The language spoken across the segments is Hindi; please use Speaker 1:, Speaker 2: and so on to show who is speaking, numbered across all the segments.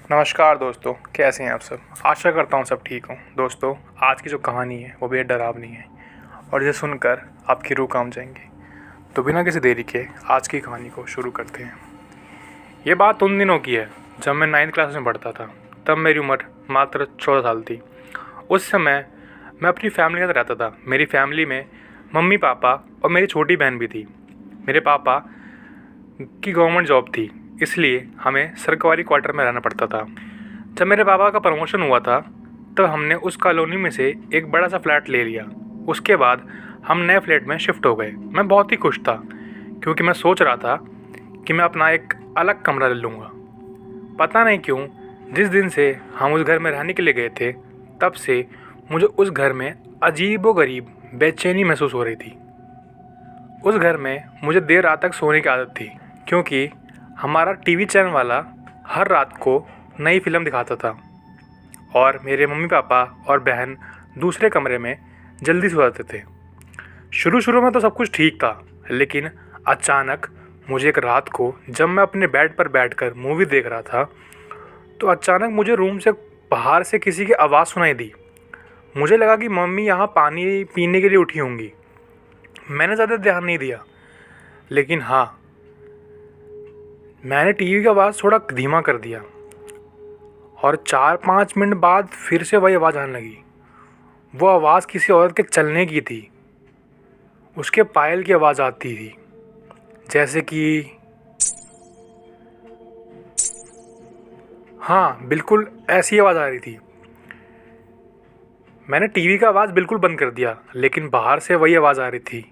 Speaker 1: नमस्कार दोस्तों, कैसे हैं आप सब। आशा करता हूँ सब ठीक हों। दोस्तों, आज की जो कहानी है वो बेहद डरावनी है और इसे सुनकर आपकी रूह कांप जाएंगी। तो बिना किसी देरी के आज की कहानी को शुरू करते हैं। ये बात उन दिनों की है जब मैं 9th क्लास में पढ़ता था। तब मेरी उम्र मात्र 14 साल थी। उस समय मैं अपनी फैमिली के साथ रहता था। मेरी फैमिली में मम्मी पापा और मेरी छोटी बहन भी थी। मेरे पापा की गवर्नमेंट जॉब थी, इसलिए हमें सरकारी क्वार्टर में रहना पड़ता था। जब मेरे पापा का प्रमोशन हुआ था तब हमने उस कॉलोनी में से एक बड़ा सा फ्लैट ले लिया। उसके बाद हम नए फ्लैट में शिफ्ट हो गए। मैं बहुत ही खुश था क्योंकि मैं सोच रहा था कि मैं अपना एक अलग कमरा ले लूँगा। पता नहीं क्यों, जिस दिन से हम उस घर में रहने के लिए गए थे तब से मुझे उस घर में अजीबोगरीब बेचैनी महसूस हो रही थी। उस घर में मुझे देर रात तक सोने की आदत थी क्योंकि हमारा टीवी चैनल वाला हर रात को नई फिल्म दिखाता था और मेरे मम्मी पापा और बहन दूसरे कमरे में जल्दी सो जाते थे। शुरू में तो सब कुछ ठीक था, लेकिन अचानक मुझे एक रात को जब मैं अपने बेड पर बैठकर मूवी देख रहा था तो अचानक मुझे रूम से बाहर से किसी की आवाज़ सुनाई दी। मुझे लगा कि मम्मी यहाँ पानी पीने के लिए उठी होंगी। मैंने ज़्यादा ध्यान नहीं दिया, लेकिन हाँ, मैंने टीवी की आवाज़ थोड़ा धीमा कर दिया और 4-5 मिनट बाद फिर से वही आवाज़ आने लगी। वो आवाज़ किसी औरत के चलने की थी। उसके पायल की आवाज़ आती थी, जैसे कि हाँ, बिल्कुल ऐसी आवाज़ आ रही थी। मैंने टीवी का आवाज़ बिल्कुल बंद कर दिया, लेकिन बाहर से वही आवाज़ आ रही थी।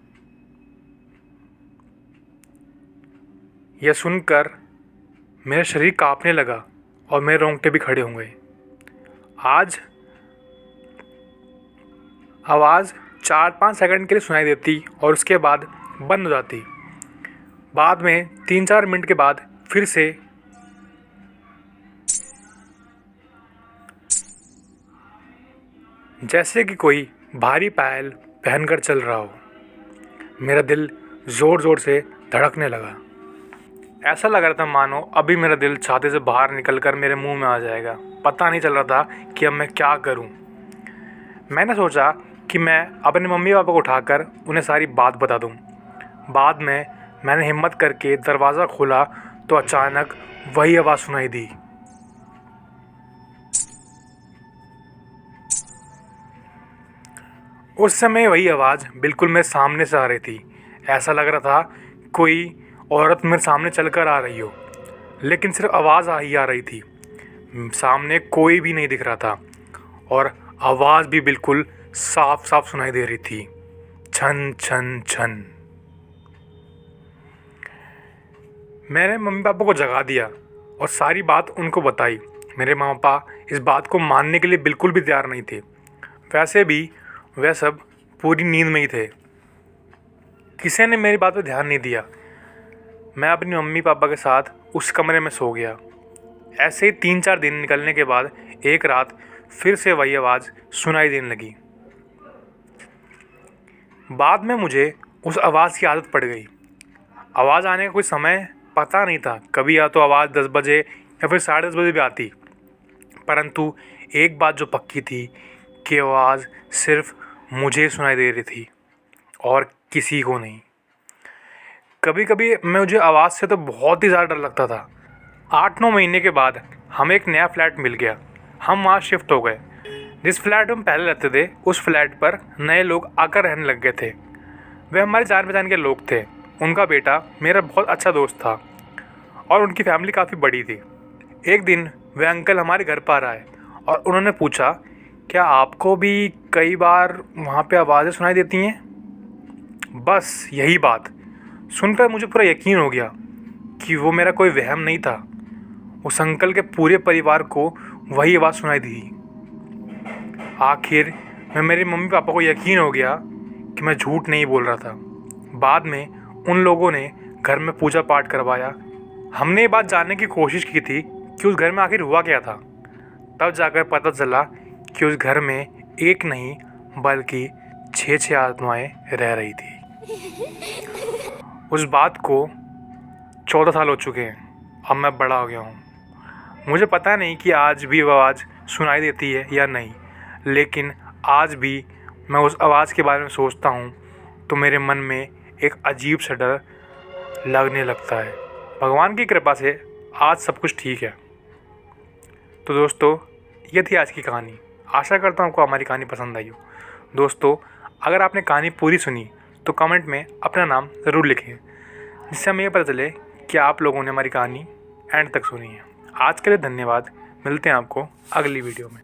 Speaker 1: यह सुनकर मेरा शरीर कांपने लगा और मेरे रोंगटे भी खड़े हो गए। आज आवाज़ 4-5 सेकंड के लिए सुनाई देती और उसके बाद बंद हो जाती। बाद में 3-4 मिनट के बाद फिर से जैसे कि कोई भारी पायल पहनकर चल रहा हो। मेरा दिल ज़ोर ज़ोर से धड़कने लगा। ऐसा लग रहा था मानो अभी मेरा दिल छाती से बाहर निकलकर मेरे मुंह में आ जाएगा। पता नहीं चल रहा था कि अब मैं क्या करूं। मैंने सोचा कि मैं अपने मम्मी पापा को उठाकर उन्हें सारी बात बता दूं। बाद में मैंने हिम्मत करके दरवाज़ा खोला तो अचानक वही आवाज़ सुनाई दी। उस समय वही आवाज़ बिल्कुल मेरे सामने से आ रही थी। ऐसा लग रहा था कोई औरत मेरे सामने चलकर आ रही हो, लेकिन सिर्फ आवाज़ ही आ रही थी। सामने कोई भी नहीं दिख रहा था और आवाज़ भी बिल्कुल साफ साफ सुनाई दे रही थी, छन छन छन। मैंने मम्मी पापा को जगा दिया और सारी बात उनको बताई। मेरे माँ पापा इस बात को मानने के लिए बिल्कुल भी तैयार नहीं थे। वैसे भी वह सब पूरी नींद में ही थे। किसी ने मेरी बात पर ध्यान नहीं दिया। मैं अपनी मम्मी पापा के साथ उस कमरे में सो गया। ऐसे ही 3-4 दिन निकलने के बाद एक रात फिर से वही आवाज़ सुनाई देने लगी। बाद में मुझे उस आवाज़ की आदत पड़ गई। आवाज़ आने का कोई समय पता नहीं था। कभी या तो आवाज़ 10 बजे या फिर 10:30 बजे भी आती, परंतु एक बात जो पक्की थी कि आवाज़ सिर्फ मुझे सुनाई दे रही थी और किसी को नहीं। कभी कभी मुझे आवाज़ से तो बहुत ही ज़्यादा डर लगता था। 8-9 महीने के बाद हमें एक नया फ्लैट मिल गया। हम वहाँ शिफ्ट हो गए। जिस फ्लैट में हम पहले रहते थे उस फ्लैट पर नए लोग आकर रहने लग गए थे। वे हमारे जान पहचान के लोग थे। उनका बेटा मेरा बहुत अच्छा दोस्त था और उनकी फैमिली काफ़ी बड़ी थी। एक दिन वह अंकल हमारे घर पर आए और उन्होंने पूछा, क्या आपको भी कई बार वहाँ पे आवाज़ें सुनाई देती हैं? बस यही बात सुनकर मुझे पूरा यकीन हो गया कि वो मेरा कोई वहम नहीं था। उस अंकल के पूरे परिवार को वही आवाज़ सुनाई दी। आखिर में मेरे मम्मी पापा को यकीन हो गया कि मैं झूठ नहीं बोल रहा था। बाद में उन लोगों ने घर में पूजा पाठ करवाया। हमने ये बात जानने की कोशिश की थी कि उस घर में आखिर हुआ क्या था। तब जाकर पता चला कि उस घर में एक नहीं बल्कि 6 आत्माएं रह रही थी। उस बात को 14 साल हो चुके हैं। अब मैं बड़ा हो गया हूँ। मुझे पता नहीं कि आज भी वो आवाज़ सुनाई देती है या नहीं, लेकिन आज भी मैं उस आवाज़ के बारे में सोचता हूँ तो मेरे मन में एक अजीब सा डर लगने लगता है। भगवान की कृपा से आज सब कुछ ठीक है। तो दोस्तों, ये थी आज की कहानी। आशा करता हूँ आपको हमारी कहानी पसंद आई हो। दोस्तों, अगर आपने कहानी पूरी सुनी तो कमेंट में अपना नाम ज़रूर लिखें, जिससे हमें ये पता चले कि आप लोगों ने हमारी कहानी एंड तक सुनी है। आज के लिए धन्यवाद। मिलते हैं आपको अगली वीडियो में।